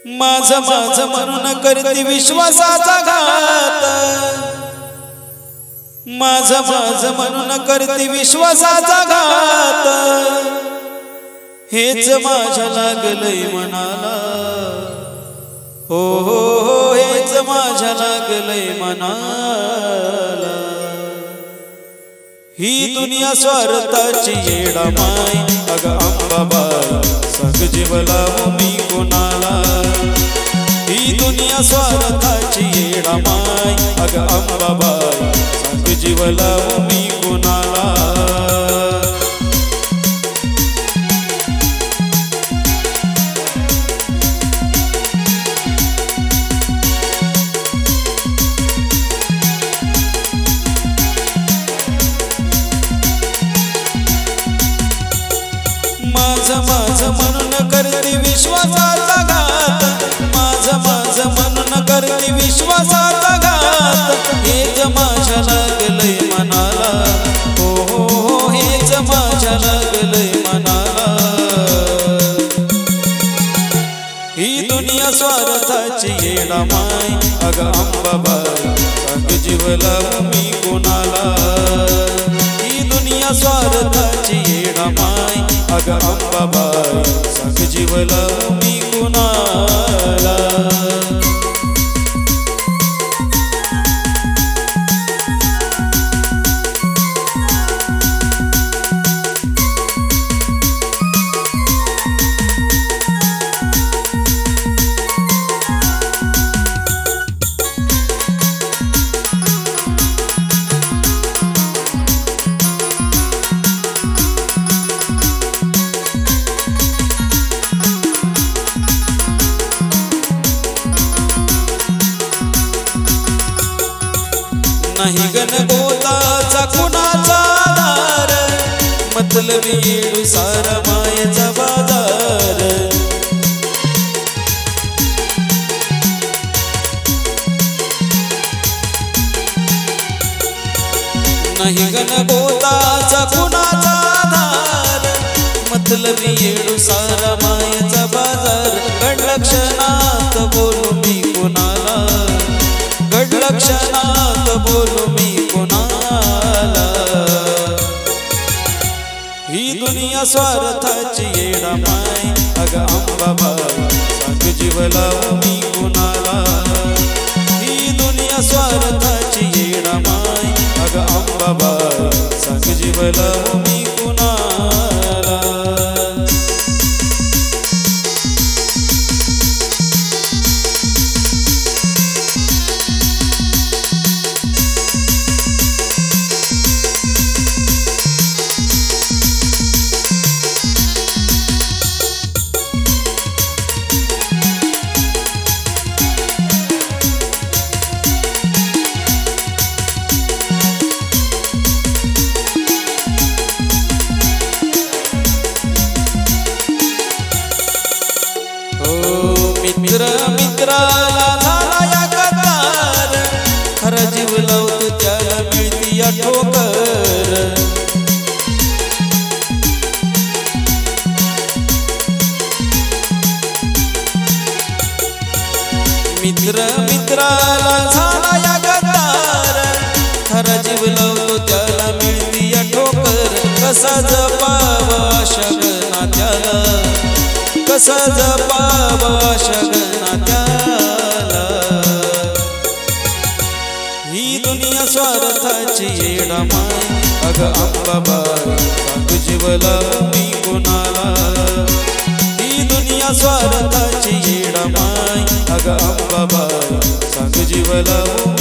माझं माझं म्हणून करती विश्वासाचा घात, माझं माझं म्हणून करती विश्वासाचा घात, हेच माझ्या लागलंय मनाला, हो हो हो हेच माझ्या लागलंय मनाला। ही दुनिया स्वार्थाची येडामाई, अग अंबाबाई सांग जीव लावू मी कोणाला। ही दुनिया स्वार्थाची येडामाई, अग अंबाबाई सांग जीव लावू मी कोणाला। माझं माझं म्हणून करती विश्वासाचा घात, माझं माझं म्हणून करती विश्वासाचा घात, हेच माझ्या लागलंय मनाला, हो हो हो हेच माझ्या लागलंय मनाला। ही दुनिया स्वार्थाची येडामाई, अग अंबाबाई सांग जीव लावू मी कोणाला। ही दुनिया स्वार्थाची येडामाई, अग अंबाबाई सांग जीव लावू मी कोणाला। नाही गणगोताचा कुणाचा आधार, मतलबी येडू सारा मायेचा बाजार। नाही गणगोताचा कुणाचा आधार, मतलबी येडू सारा मायेचा बाजार। गडलक्षणात बोलू मी कोणाला, गडलक्षणात बोलू मी कोणाला। ही दुनिया स्वार्थाची येडामाई, अग अंबाबाई सांग जीव लावू मी कोणाला। ही दुनिया स्वार्थाची येडामाई, अग अंबाबाई सांग जीव लावू मी कोणाला। मित्र मित्राला झाला या कतार, खरा जीव लावतो त्याला मिळती या ठोकर। मित्र मित्राला झाला या कतार, खरा जीव लावतो त्याला मिळती या ठोकर। कसा जपावा शगना त्याला, कसा जपावा शगना त्याला। ही दुनिया स्वार्थाची येडामाई, अग अंबाबाई सांग जीव लावू मी कोणाला। ही दुनिया स्वार्थाची येडामाई, अग अंबाबाई सांग जीव लावू